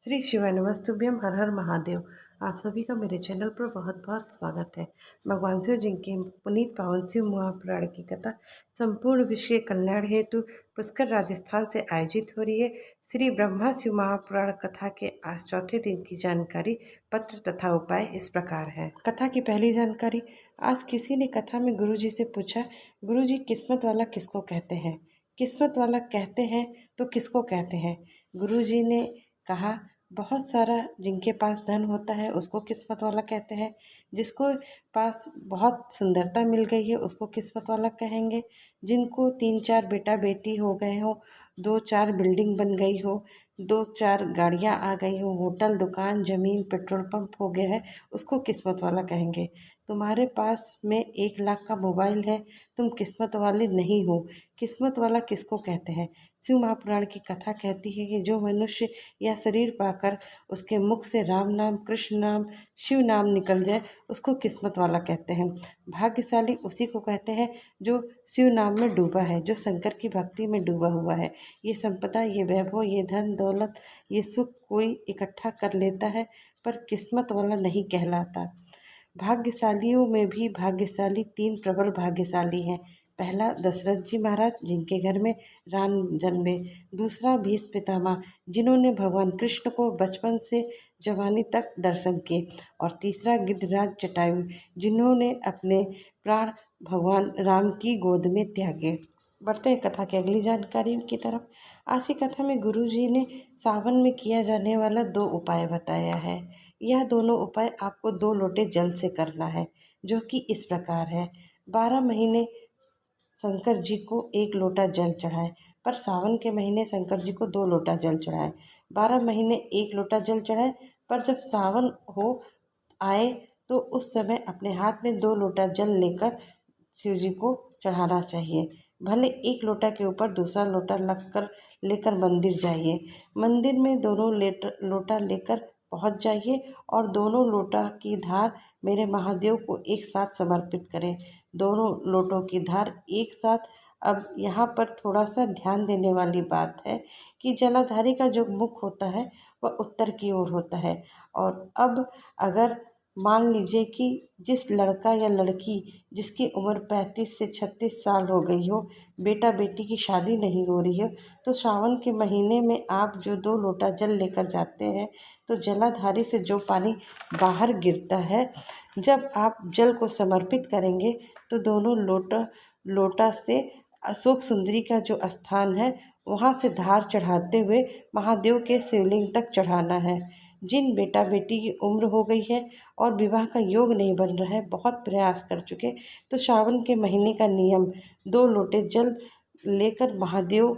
श्री शिवाय नमस्तुभ्यम हर हर महादेव। आप सभी का मेरे चैनल पर बहुत बहुत स्वागत है। भगवान शिव जी के पुनीत पावन शिव महापुराण की कथा संपूर्ण विश्व के कल्याण हेतु पुष्कर राजस्थान से आयोजित हो रही है। श्री ब्रह्मा शिव महापुराण कथा के आज चौथे दिन की जानकारी पत्र तथा उपाय इस प्रकार है। कथा की पहली जानकारी। आज किसी ने कथा में गुरु जी से पूछा, गुरु जी किस्मत वाला किसको कहते हैं? किस्मत वाला कहते हैं तो किसको कहते हैं? गुरु जी ने कहा, बहुत सारा जिनके पास धन होता है उसको किस्मत वाला कहते हैं, जिसको पास बहुत सुंदरता मिल गई है उसको किस्मत वाला कहेंगे, जिनको 3-4 बेटा बेटी हो गए हो, 2-4 बिल्डिंग बन गई हो, 2-4 गाड़ियाँ आ गई हो, होटल दुकान जमीन पेट्रोल पंप हो गया है, उसको किस्मत वाला कहेंगे। तुम्हारे पास में 1 लाख का मोबाइल है, तुम किस्मत वाले नहीं हो। किस्मत वाला किसको कहते हैं? शिव महापुराण की कथा कहती है कि जो मनुष्य या शरीर पाकर उसके मुख से राम नाम कृष्ण नाम शिव नाम निकल जाए उसको किस्मत वाला कहते हैं। भाग्यशाली उसी को कहते हैं जो शिव नाम में डूबा है, जो शंकर की भक्ति में डूबा हुआ है। ये संपदा, ये वैभव, ये धन दौलत, ये सुख कोई इकट्ठा कर लेता है पर किस्मत वाला नहीं कहलाता। भाग्यशालियों में भी भाग्यशाली 3 प्रबल भाग्यशाली हैं। पहला दशरथ जी महाराज, जिनके घर में राम जन्मे। दूसरा भीष्म पितामह, जिन्होंने भगवान कृष्ण को बचपन से जवानी तक दर्शन किए। और तीसरा गिद्धराज जटायु, जिन्होंने अपने प्राण भगवान राम की गोद में त्यागे। बढ़ते हैं कथा की अगली जानकारी की तरफ। आज की कथा में गुरु जी ने सावन में किया जाने वाला 2 उपाय बताया है। यह दोनों उपाय आपको 2 लोटे जल से करना है, जो कि इस प्रकार है। 12 महीने शंकर जी को 1 लोटा जल चढ़ाए, पर सावन के महीने शंकर जी को 2 लोटा जल चढ़ाए। 12 महीने 1 लोटा जल चढ़ाए, पर जब सावन हो आए तो उस समय अपने हाथ में 2 लोटा जल लेकर शिव जी को चढ़ाना चाहिए। भले 1 लोटा के ऊपर दूसरा लोटा लेकर मंदिर जाइए। मंदिर में दोनों लोटा लेकर पहुंच जाइए और दोनों लोटा की धार मेरे महादेव को एक साथ समर्पित करें। दोनों लोटों की धार एक साथ। अब यहाँ पर थोड़ा सा ध्यान देने वाली बात है कि जलाधारी का जो मुख होता है वह उत्तर की ओर होता है। और अब अगर मान लीजिए कि जिस लड़का या लड़की जिसकी उम्र 35 से 36 साल हो गई हो, बेटा बेटी की शादी नहीं हो रही हो, तो श्रावण के महीने में आप जो 2 लोटा जल लेकर जाते हैं तो जलाधारी से जो पानी बाहर गिरता है, जब आप जल को समर्पित करेंगे तो दोनों लोटा से अशोक सुंदरी का जो स्थान है वहाँ से धार चढ़ाते हुए महादेव के शिवलिंग तक चढ़ाना है। जिन बेटा बेटी की उम्र हो गई है और विवाह का योग नहीं बन रहा है, बहुत प्रयास कर चुके, तो श्रावण के महीने का नियम 2 लोटे जल लेकर महादेव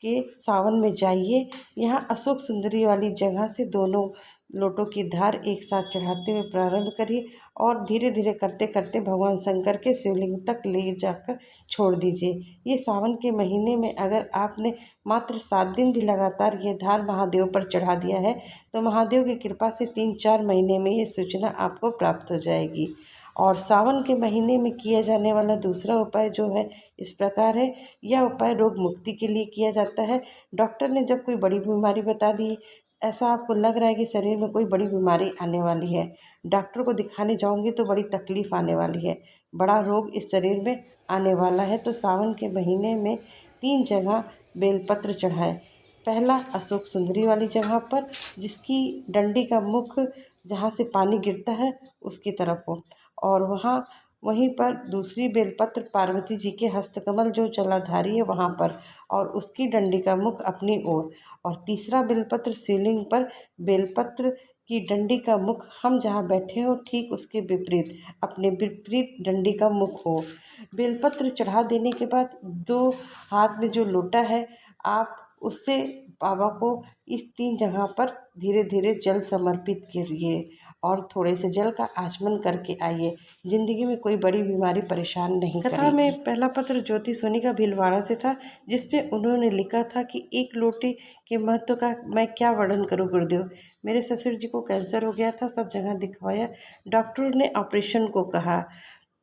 के सावन में जाइए। यहाँ अशोक सुंदरी वाली जगह से दोनों लोटों की धार एक साथ चढ़ाते हुए प्रारंभ करिए और धीरे धीरे करते करते भगवान शंकर के शिवलिंग तक ले जाकर छोड़ दीजिए। ये सावन के महीने में अगर आपने मात्र 7 दिन भी लगातार ये धार महादेव पर चढ़ा दिया है तो महादेव की कृपा से 3-4 महीने में ये सूचना आपको प्राप्त हो जाएगी। और सावन के महीने में किया जाने वाला दूसरा उपाय जो है इस प्रकार है। यह उपाय रोग मुक्ति के लिए किया जाता है। डॉक्टर ने जब कोई बड़ी बीमारी बता दी, ऐसा आपको लग रहा है कि शरीर में कोई बड़ी बीमारी आने वाली है, डॉक्टर को दिखाने जाओगे तो बड़ी तकलीफ आने वाली है, बड़ा रोग इस शरीर में आने वाला है, तो सावन के महीने में 3 जगह बेलपत्र चढ़ाएं। पहला अशोक सुंदरी वाली जगह पर, जिसकी डंडी का मुख जहाँ से पानी गिरता है उसकी तरफ हो, और वहीं पर दूसरी बेलपत्र पार्वती जी के हस्तकमल जो जलाधारी है वहाँ पर, और उसकी डंडी का मुख अपनी ओर। और तीसरा बेलपत्र शिवलिंग पर, बेलपत्र की डंडी का मुख हम जहाँ बैठे हो ठीक उसके विपरीत, अपने विपरीत डंडी का मुख हो। बेलपत्र चढ़ा देने के बाद 2 हाथ में जो लोटा है आप उससे बाबा को इस 3 जगह पर धीरे धीरे जल समर्पित करिए और थोड़े से जल का आचमन करके आइए। जिंदगी में कोई बड़ी बीमारी परेशान नहीं करेगी। कथा में पहला पत्र ज्योति सोनी का भीलवाड़ा से था, जिसमें उन्होंने लिखा था कि 1 लोटे के महत्व का मैं क्या वर्णन करूं गुरुदेव। मेरे ससुर जी को कैंसर हो गया था, सब जगह दिखवाया, डॉक्टर ने ऑपरेशन को कहा,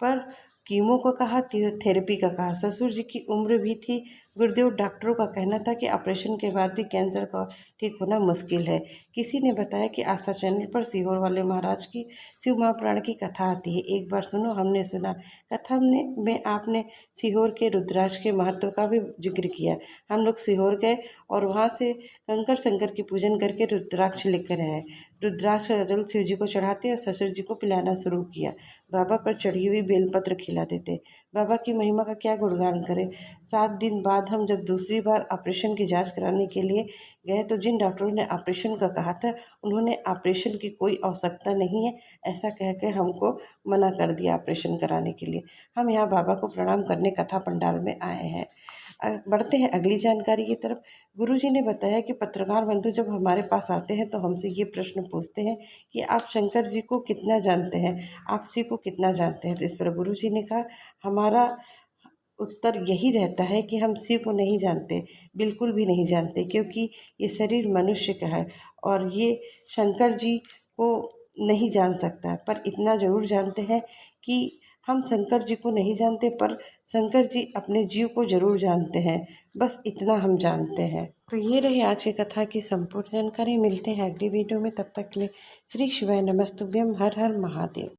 पर कीमो को कहा, थेरेपी का कहा। ससुर जी की उम्र भी थी, गुरुदेव डॉक्टरों का कहना था कि ऑपरेशन के बाद भी कैंसर का ठीक होना मुश्किल है। किसी ने बताया कि आस्था चैनल पर सीहोर वाले महाराज की शिव महापुराण की कथा आती है, एक बार सुनो। हमने सुना। कथा में आपने सीहोर के रुद्राक्ष के महत्व का भी जिक्र किया। हम लोग सीहोर गए और वहाँ से कंकर शंकर की पूजन करके रुद्राक्ष लेकर आए। रुद्राक्ष का जल शिव जी को चढ़ाते और ससुर जी को पिलाना शुरू किया। बाबा पर चढ़ी हुई बेलपत्र खिला देते। बाबा की महिमा का क्या गुणगान करें। 7 दिन बाद हम जब दूसरी बार ऑपरेशन की जांच कराने के लिए गए तो जिन डॉक्टरों ने ऑपरेशन का कहा था, उन्होंने ऑपरेशन की कोई आवश्यकता नहीं है ऐसा कह के हमको मना कर दिया ऑपरेशन कराने के लिए। हम यहाँ बाबा को प्रणाम करने कथा पंडाल में आए हैं। बढ़ते हैं अगली जानकारी की तरफ। गुरुजी ने बताया कि पत्रकार बंधु जब हमारे पास आते हैं तो हमसे ये प्रश्न पूछते हैं कि आप शंकर जी को कितना जानते हैं, आप शिव को कितना जानते हैं। तो इस पर गुरुजी ने कहा, हमारा उत्तर यही रहता है कि हम शिव को नहीं जानते, बिल्कुल भी नहीं जानते, क्योंकि ये शरीर मनुष्य का है और ये शंकर जी को नहीं जान सकता। पर इतना ज़रूर जानते हैं कि हम शंकर जी को नहीं जानते, पर शंकर जी अपने जीव को ज़रूर जानते हैं। बस इतना हम जानते हैं। तो ये रही आज की कथा की संपूर्ण जानकारी। मिलते हैं अगली वीडियो में, तब तक के लिए श्री शिवाय नमस्तुभ्यम। हर हर महादेव।